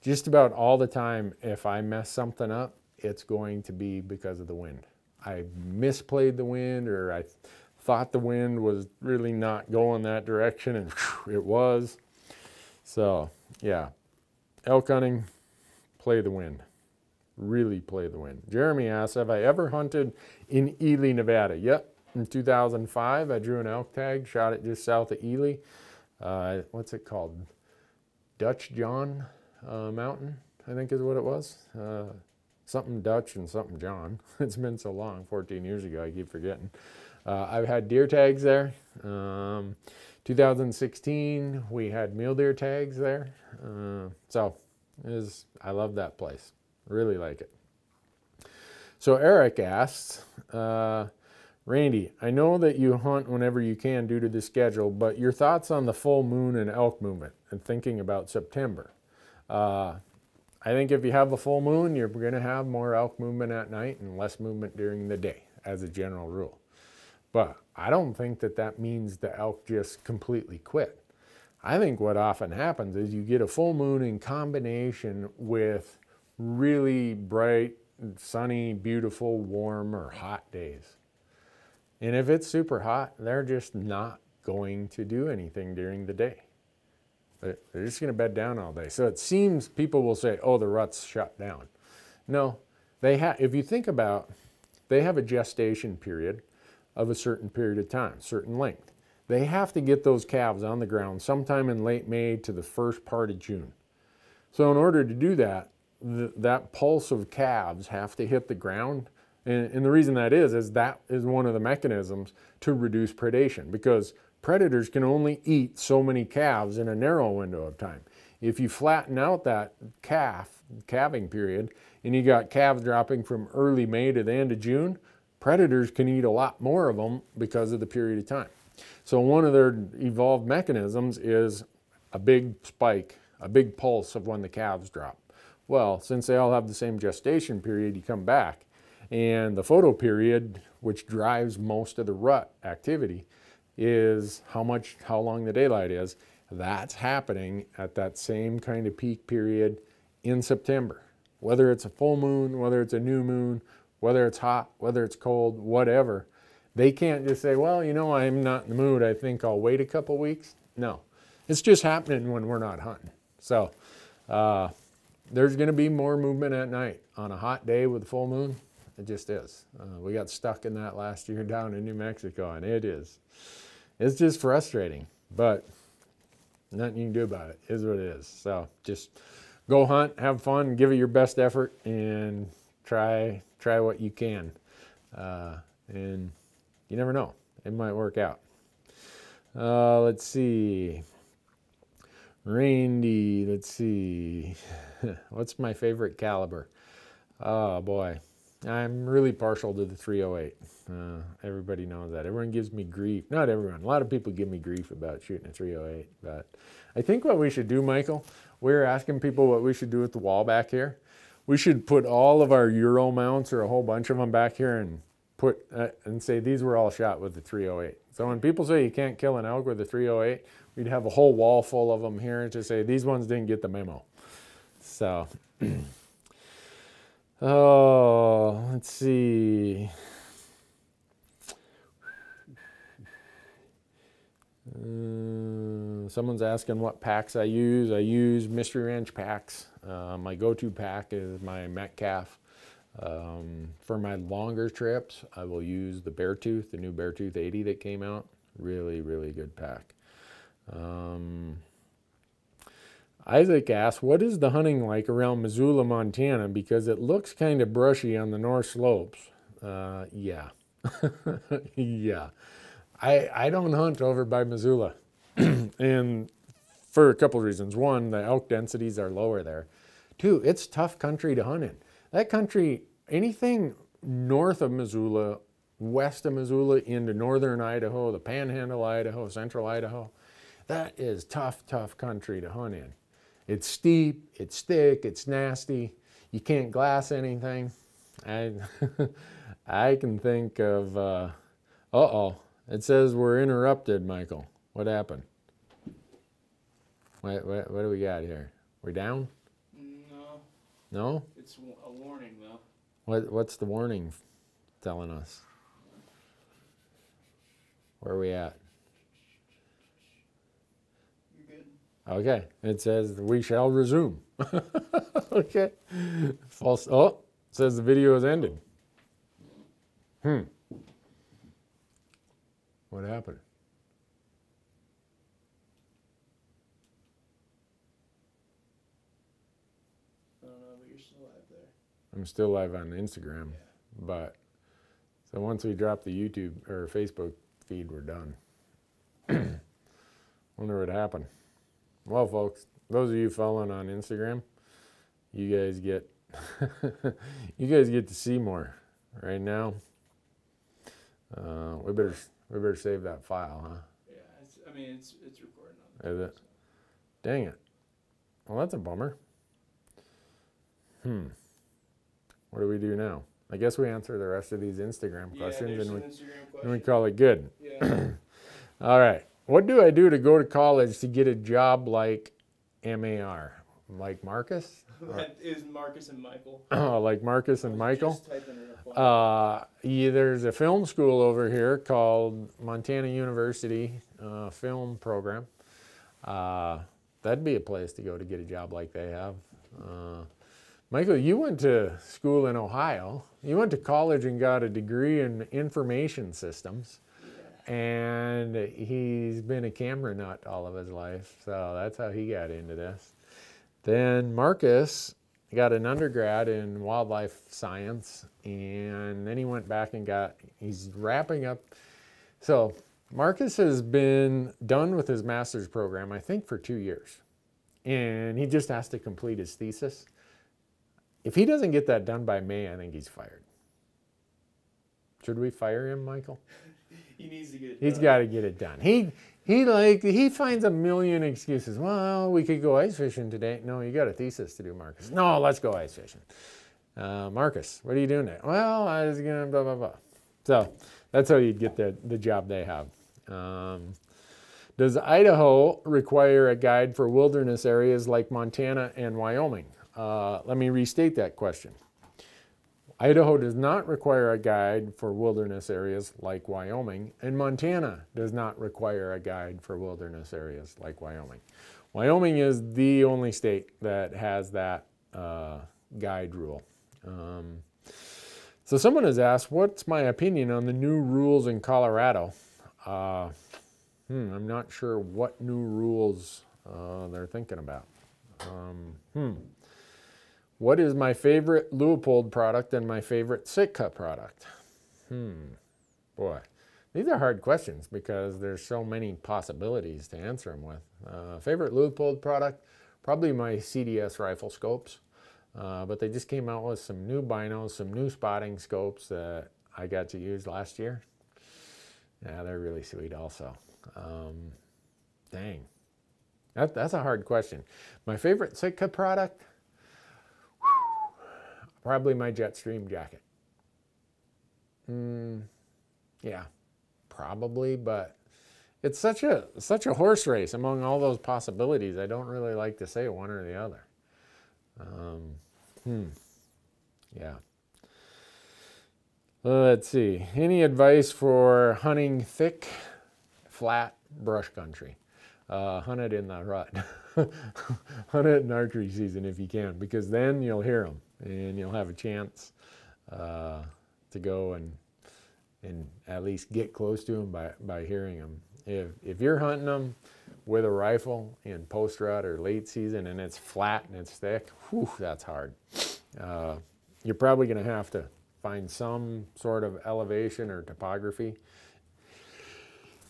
Just about all the time, if I mess something up, it's going to be because of the wind. I misplayed the wind, or I thought the wind was really not going that direction, and it was. So yeah, elk hunting, play the wind. Really play the wind. Jeremy asks, have I ever hunted in Ely, Nevada? Yep, in 2005 I drew an elk tag, shot it just south of Ely. What's it called? Dutch John Mountain, I think is what it was. something Dutch and something John. It's been so long, 14 years ago, I keep forgetting. I've had deer tags there. 2016, we had mule deer tags there. I love that place. Really like it. So Eric asks, Randy, I know that you hunt whenever you can due to the schedule, but your thoughts on the full moon and elk movement and thinking about September. I think if you have a full moon, you're going to have more elk movement at night and less movement during the day as a general rule. But I don't think that that means the elk just completely quit. I think what often happens is you get a full moon in combination with really bright, sunny, beautiful, warm, or hot days. And if it's super hot, they're just not going to do anything during the day. They're just going to bed down all day. So it seems people will say, oh, the rut's shut down. No, if you think about, they have a gestation period of a certain period of time, certain length. They have to get those calves on the ground sometime in late May to the first part of June. So in order to do that, that pulse of calves have to hit the ground. And the reason that is that is one of the mechanisms to reduce predation, because predators can only eat so many calves in a narrow window of time. If you flatten out that calving period, and you got calves dropping from early May to the end of June, predators can eat a lot more of them because of the period of time. So one of their evolved mechanisms is a big spike, a big pulse of when the calves drop. Well, since they all have the same gestation period, you come back, and the photo period, which drives most of the rut activity, is how long the daylight is. That's happening at that same kind of peak period in September. Whether it's a full moon, whether it's a new moon, whether it's hot, whether it's cold, whatever, they can't just say, well, you know, I'm not in the mood, I think I'll wait a couple weeks. No, it's just happening when we're not hunting. So there's going to be more movement at night on a hot day with a full moon. It just is. We got stuck in that last year down in New Mexico, and it's just frustrating, but nothing you can do about it. It is what it is. So just go hunt, have fun, give it your best effort, and try what you can. And you never know, it might work out. Let's see. Randy, let's see. What's my favorite caliber? Oh boy, I'm really partial to the 308. Everybody knows that. Everyone gives me grief. Not everyone. A lot of people give me grief about shooting a 308. But I think what we should do, Michael, we're asking people what we should do with the wall back here. We should put all of our Euro mounts, or a whole bunch of them, back here and put and say these were all shot with the 308. So when people say you can't kill an elk with a 308, we'd have a whole wall full of them here to say these ones didn't get the memo. So, oh, let's see. Someone's asking what packs I use. I use Mystery Ranch packs. My go-to pack is my Metcalf. For my longer trips, I will use the Beartooth, the new Beartooth 80 that came out. Really, really good pack. Isaac asks, what is the hunting like around Missoula, Montana? Because it looks kind of brushy on the north slopes. Yeah. Yeah. I don't hunt over by Missoula. And for a couple of reasons. One, the elk densities are lower there. Two, it's tough country to hunt in. That country, anything north of Missoula, west of Missoula, into northern Idaho, the Panhandle Idaho, central Idaho, that is tough, tough country to hunt in. It's steep, it's thick, it's nasty. You can't glass anything. I can think of, uh-oh, it says we're interrupted, Michael. What happened? What do we got here? We're down? No. No? It's a warning, though. What's the warning telling us? Where are we at? You're good. Okay, it says we shall resume. Okay. False. Oh, it says the video has ended. What happened? I don't know, but you're still live I'm still live on Instagram, but so once we drop the YouTube or Facebook feed, we're done. Wonder what happened. Well, folks, those of you following on Instagram, you guys get you guys get to see more right now. We better save that file, huh? Yeah, it's recording on Is it? Dang it. Well, that's a bummer. What do we do now? I guess we answer the rest of these Instagram questions and we call it good. Yeah. All right. What do I do to go to college to get a job like MAR? Like Marcus? That is Marcus and Michael. Oh, like Marcus and Michael? Just typing it up. There's a film school over here called Montana University Film Program. That'd be a place to go to get a job like they have. Michael, you went to school in Ohio. You went to college and got a degree in information systems. Yeah. And he's been a camera nut all of his life. So that's how he got into this. Then Marcus got an undergrad in wildlife science. And then he went back and he's wrapping up. So Marcus has been done with his master's program, I think, for 2 years. And he just has to complete his thesis. If he doesn't get that done by May, I think he's fired. Should we fire him, Michael? He needs to get it done. He's got to get it done. He finds a million excuses. Well, we could go ice fishing today. No, you got a thesis to do, Marcus. No, let's go ice fishing. Marcus, what are you doing there? Well, I was going to blah, blah, blah. So that's how you'd get the job they have. Does Idaho require a guide for wilderness areas like Montana and Wyoming? Let me restate that question. Idaho does not require a guide for wilderness areas like Wyoming, and Montana does not require a guide for wilderness areas like Wyoming. Wyoming is the only state that has that guide rule. So someone has asked, what's my opinion on the new rules in Colorado? I'm not sure what new rules they're thinking about. What is my favorite Leupold product and my favorite Sitka product? Boy, these are hard questions because there's so many possibilities to answer them with. Favorite Leupold product? Probably my CDS rifle scopes. But they just came out with some new binos, some new spotting scopes that I got to use last year. Yeah, they're really sweet also. Dang. That's a hard question. My favorite Sitka product? Probably my Jetstream jacket. Yeah, probably, but it's such a horse race among all those possibilities. I don't really like to say one or the other. Yeah. Let's see. Any advice for hunting thick, flat brush country? Hunt it in the rut. Hunt it in archery season if you can, because then you'll hear them and you'll have a chance to go and at least get close to them by hearing them. If you're hunting them with a rifle in post rut or late season and it's flat and it's thick, whew, that's hard. You're probably going to have to find some sort of elevation or topography.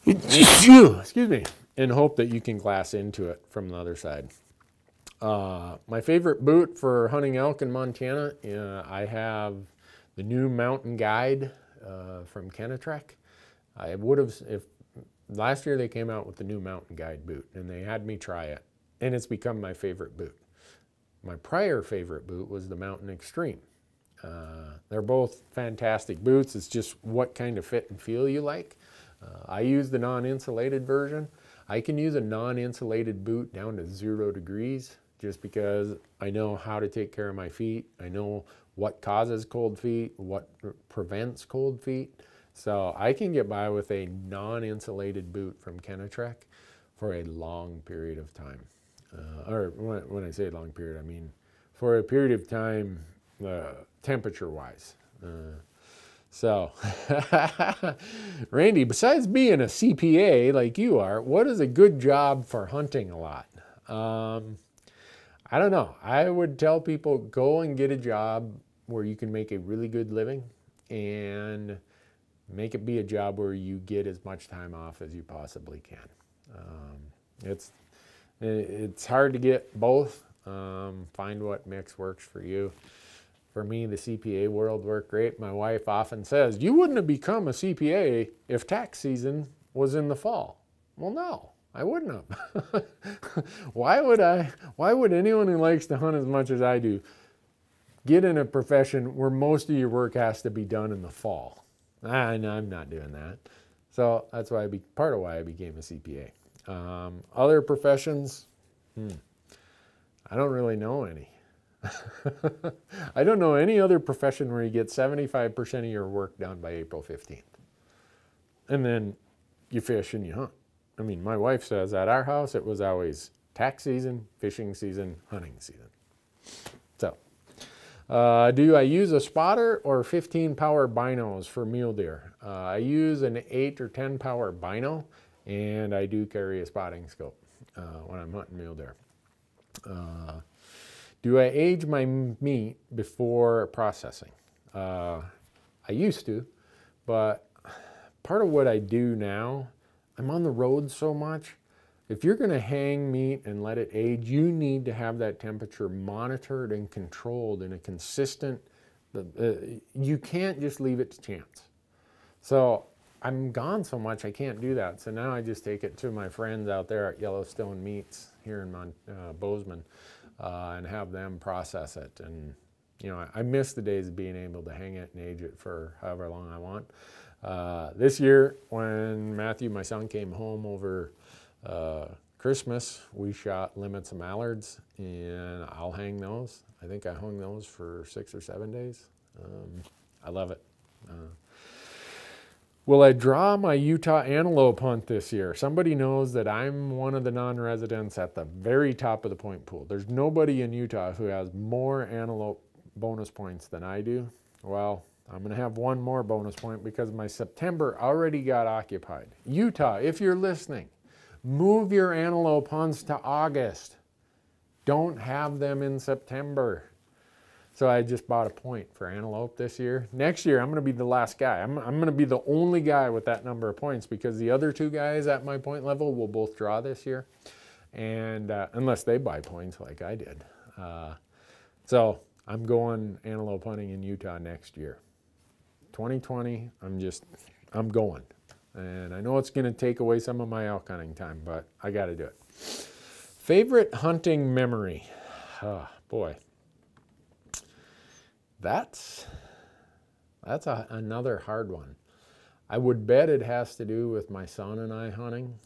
Excuse me. And hope that you can glass into it from the other side. My favorite boot for hunting elk in Montana, I have the new Mountain Guide from Kenetrek. I would have, if last year they came out with the new Mountain Guide boot and they had me try it, and it's become my favorite boot. My prior favorite boot was the Mountain Extreme. They're both fantastic boots. It's just what kind of fit and feel you like. I use the non-insulated version. I can use a non-insulated boot down to 0 degrees just because I know how to take care of my feet. I know what causes cold feet, what prevents cold feet. So I can get by with a non-insulated boot from Kenetrek for a long period of time. Or when I say a long period, I mean for a period of time temperature-wise. So, Randy, besides being a CPA like you are, what is a good job for hunting a lot? I don't know. I would tell people go and get a job where you can make a really good living and make it be a job where you get as much time off as you possibly can. It's hard to get both. Find what mix works for you. For me, the CPA world worked great. My wife often says, you wouldn't have become a CPA if tax season was in the fall. Well, no, I wouldn't have. Why would anyone who likes to hunt as much as I do get in a profession where most of your work has to be done in the fall? And I'm not doing that. So that's why part of why I became a CPA. Other professions, I don't really know any. I don't know any other profession where you get 75% of your work done by April 15th. And then you fish and you hunt. I mean, my wife says at our house it was always tax season, fishing season, hunting season. So, do I use a spotter or 15 power binos for mule deer? I use an 8 or 10 power bino, and I do carry a spotting scope when I'm hunting mule deer. Do I age my meat before processing? I used to, but part of what I do now, I'm on the road so much. If you're going to hang meat and let it age, you need to have that temperature monitored and controlled in a consistent, you can't just leave it to chance. So I'm gone so much I can't do that. So now I just take it to my friends out there at Yellowstone Meats here in Bozeman and have them process it. And you know, I miss the days of being able to hang it and age it for however long I want. This year, when Matthew, my son, came home over Christmas, we shot limits of mallards, and I'll hang those. I think I hung those for 6 or 7 days. I love it. Will I draw my Utah antelope hunt this year? Somebody knows that I'm one of the non-residents at the very top of the point pool. There's nobody in Utah who has more antelope bonus points than I do. Well, I'm going to have one more bonus point because my September already got occupied. Utah, if you're listening, move your antelope hunts to August. Don't have them in September. So I just bought a point for antelope this year. Next year, I'm going to be the last guy. I'm going to be the only guy with that number of points because the other 2 guys at my point level will both draw this year. And unless they buy points like I did. So I'm going antelope hunting in Utah next year. 2020, I'm going. And I know it's going to take away some of my elk hunting time, but I got to do it. Favorite hunting memory? Oh, boy. That's another hard one. I would bet it has to do with my son and I hunting.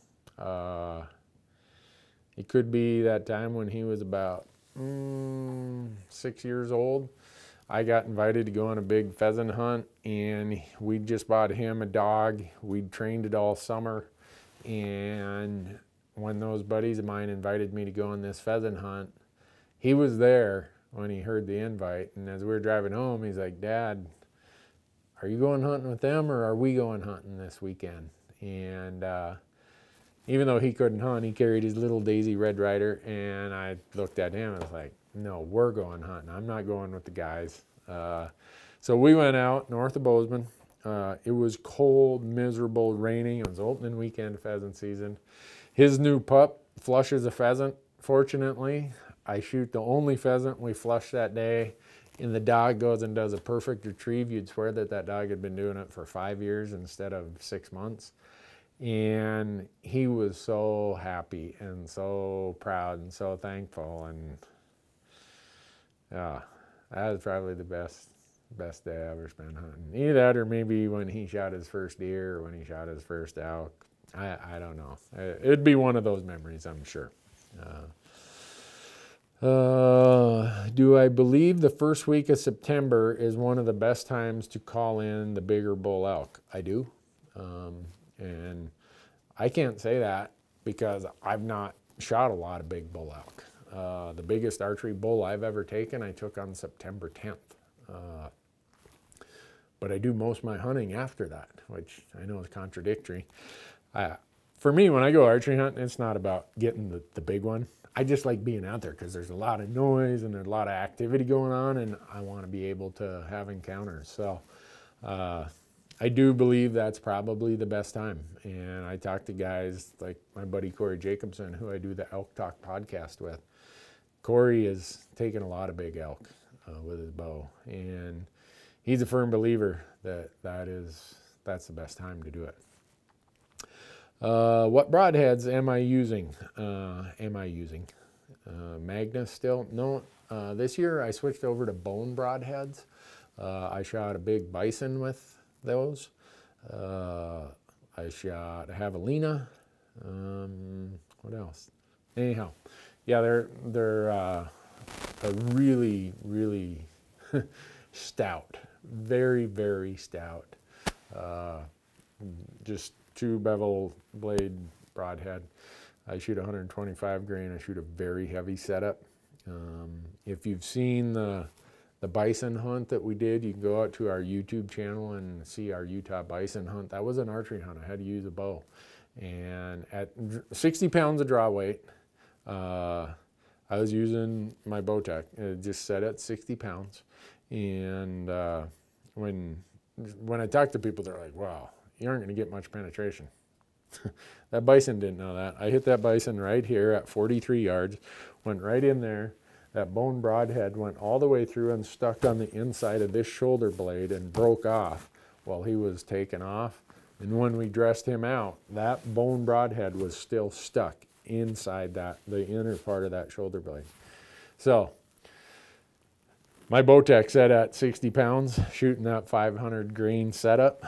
It could be that time when he was about 6 years old. I got invited to go on a big pheasant hunt, and we just bought him a dog. We'd trained it all summer, and when those buddies of mine invited me to go on this pheasant hunt, he was there when he heard the invite, and as we were driving home, he's like, Dad, are you going hunting with them or are we going hunting this weekend? And even though he couldn't hunt, he carried his little Daisy Red Ryder, and I looked at him and was like, no, we're going hunting. I'm not going with the guys. So we went out north of Bozeman. It was cold, miserable, raining. It was opening weekend of pheasant season. His new pup flushes a pheasant, fortunately. I shoot the only pheasant we flushed that day, and the dog goes and does a perfect retrieve. You'd swear that that dog had been doing it for 5 years instead of 6 months. And he was so happy and so proud and so thankful. And yeah, that was probably the best day I ever spent hunting. Either that or maybe when he shot his first deer or when he shot his first elk. I don't know. It'd be one of those memories, I'm sure. Do I believe the first week of September is one of the best times to call in the bigger bull elk? I do. And I can't say that because I've not shot a lot of big bull elk. The biggest archery bull I've ever taken, I took on September 10th. But I do most of my hunting after that, which I know is contradictory. For me, when I go archery hunting, it's not about getting the big one. I just like being out there because there's a lot of noise and there's a lot of activity going on, and I want to be able to have encounters. So I do believe that's probably the best time. And I talk to guys like my buddy Corey Jacobson, who I do the Elk Talk podcast with. Corey has taken a lot of big elk with his bow, and he's a firm believer that that's the best time to do it. What broadheads am I using? Magnus still? No. This year I switched over to bone broadheads. I shot a big bison with those. I shot a javelina. What else? Anyhow, yeah, they're a really, really stout, very, very stout. Just 2 bevel blade broadhead. I shoot 125 grain. I shoot a very heavy setup. If you've seen the bison hunt that we did, you can go out to our YouTube channel and see our Utah bison hunt. That was an archery hunt. I had to use a bow. And at 60 pounds of draw weight, I was using my Bowtech. It just set at 60 pounds. And when I talk to people, they're like, wow, you aren't going to get much penetration. That bison didn't know that. I hit that bison right here at 43 yards, went right in there. That bone broadhead went all the way through and stuck on the inside of this shoulder blade and broke off while he was taking off. And when we dressed him out, that bone broadhead was still stuck inside the inner part of that shoulder blade. So my Bowtech set at 60 pounds, shooting that 500 grain setup.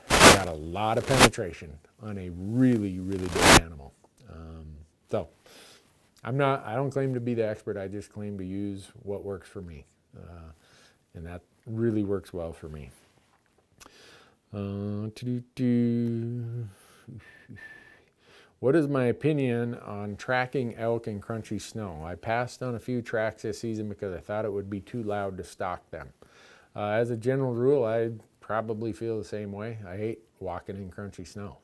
Got a lot of penetration on a really, really big animal. So I don't claim to be the expert. I just claim to use what works for me. And that really works well for me. What is my opinion on tracking elk in crunchy snow? I passed on a few tracks this season because I thought it would be too loud to stalk them. As a general rule, I probably feel the same way. I hate walking in crunchy snow.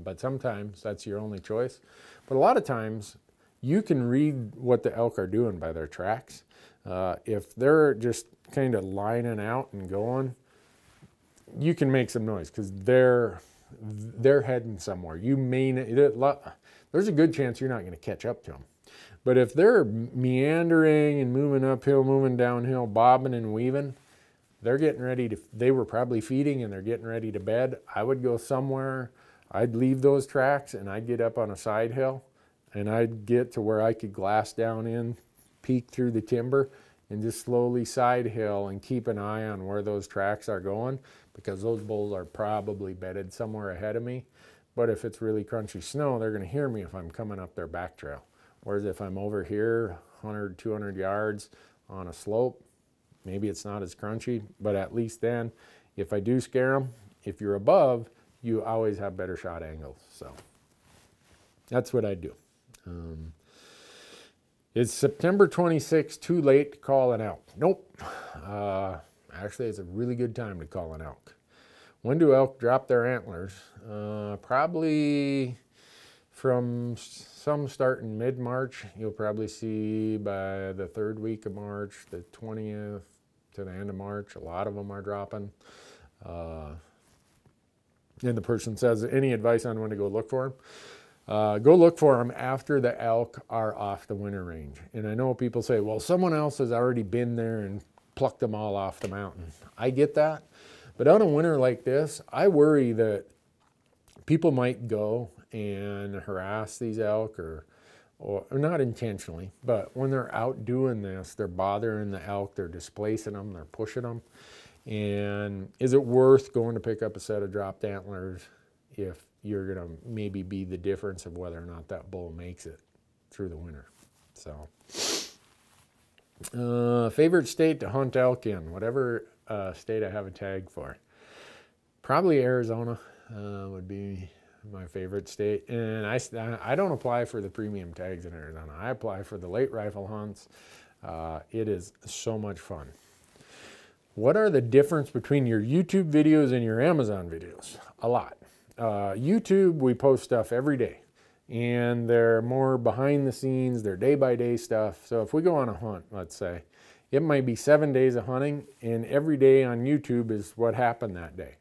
But sometimes that's your only choice. But a lot of times you can read what the elk are doing by their tracks. If they're just kind of lining out and going, you can make some noise because they're heading somewhere. There's a good chance you're not going to catch up to them. But if they're meandering and moving uphill, moving downhill, bobbing and weaving, they're getting ready to, they were probably feeding and they're getting ready to bed. I would go somewhere, I'd leave those tracks and I'd get up on a side hill and I'd get to where I could glass down in, peek through the timber and just slowly side hill and keep an eye on where those tracks are going, because those bulls are probably bedded somewhere ahead of me. But if it's really crunchy snow, they're going to hear me if I'm coming up their back trail. Whereas if I'm over here 100, 200 yards on a slope, maybe it's not as crunchy, but at least then, if I do scare them, if you're above, you always have better shot angles. So that's what I do. Is September 26th too late to call an elk? Nope. Actually, it's a really good time to call an elk. When do elk drop their antlers? Probably from some start in mid-March. You'll probably see by the 3rd week of March, the 20th to the end of March, a lot of them are dropping. And the person says, any advice on when to go look for them? Go look for them after the elk are off the winter range. And I know people say, well, someone else has already been there and plucked them all off the mountain. I get that. But on a winter like this, I worry that people might go and harass these elk or not intentionally, but when they're out doing this, they're bothering the elk, they're displacing them, they're pushing them. And is it worth going to pick up a set of dropped antlers if you're going to maybe be the difference of whether or not that bull makes it through the winter? So, favorite state to hunt elk in, whatever state I have a tag for. Probably Arizona would be my favorite state. And I don't apply for the premium tags in Arizona. I apply for the late rifle hunts. It is so much fun. What are the difference between your YouTube videos and your Amazon videos? A lot. YouTube, we post stuff every day. and they're more behind the scenes, they're day-by-day stuff. So if we go on a hunt, let's say, it might be 7 days of hunting, and every day on YouTube is what happened that day.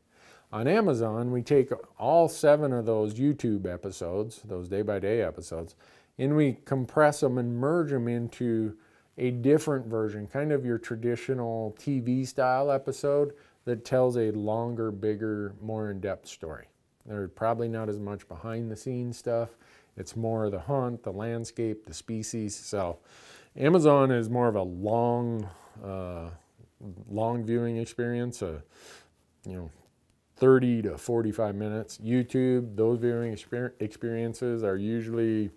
On Amazon, we take all 7 of those YouTube episodes, those day-by-day episodes, and we compress them and merge them into a different version, kind of your traditional TV style episode that tells a longer, bigger, more in-depth story. There's probably not as much behind the scenes stuff. It's more of the hunt, the landscape, the species. So Amazon is more of a long viewing experience, 30 to 45 minutes. YouTube, those viewing experiences are usually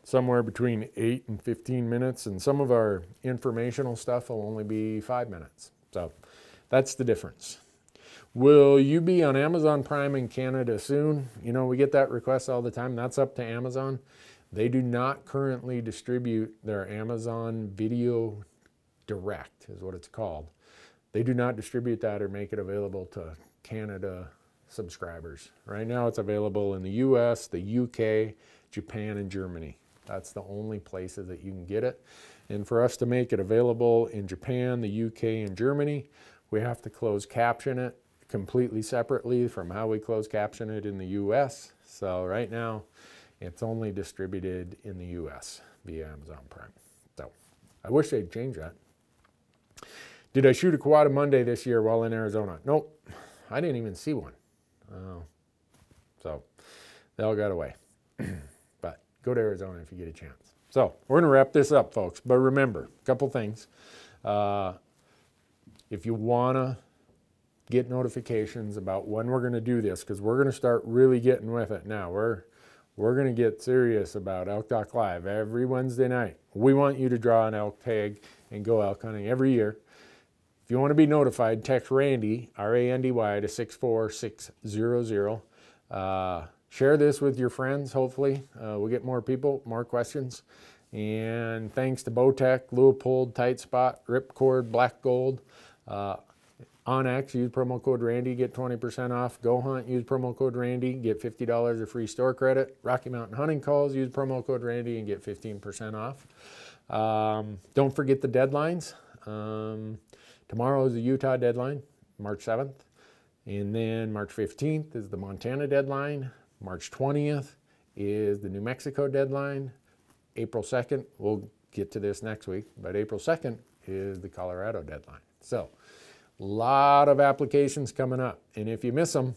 somewhere between 8 and 15 minutes, and some of our informational stuff will only be 5 minutes. So that's the difference. Will you be on Amazon Prime in Canada soon? You know, we get that request all the time. That's up to Amazon. They do not currently distribute their Amazon Video Direct, is what it's called. They do not distribute that or make it available to Canada subscribers. Right now it's available in the US, the UK, Japan, and Germany. That's the only places that you can get it. And for us to make it available in Japan, the UK, and Germany, we have to close caption it completely separately from how we close caption it in the US. So right now, it's only distributed in the US via Amazon Prime. So I wish they'd change that. Did I shoot a quad Monday this year while in Arizona? Nope, I didn't even see one. So they all got away. But go to Arizona if you get a chance. So we're gonna wrap this up, folks. But remember, a couple things. If you wanna get notifications about when we're gonna do this, because we're gonna start really getting with it now. We're gonna get serious about Elk Talk Live every Wednesday night. We want you to draw an elk tag and go elk hunting every year. If you want to be notified, text Randy, R-A-N-D-Y, to 64600. Share this with your friends, hopefully. We'll get more people, more questions. And thanks to Bowtech, Leupold, Tight Spot, Ripcord, Black Gold. Onyx, use promo code Randy, get 20% off. Go Hunt, use promo code Randy, get $50 of free store credit. Rocky Mountain Hunting Calls, use promo code Randy and get 15% off. Don't forget the deadlines. Tomorrow is the Utah deadline, March 7th. And then March 15th is the Montana deadline. March 20th is the New Mexico deadline. April 2nd, we'll get to this next week, but April 2nd is the Colorado deadline. So a lot of applications coming up. And if you miss them,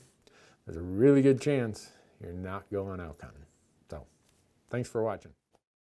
there's a really good chance you're not going elk hunting. So thanks for watching.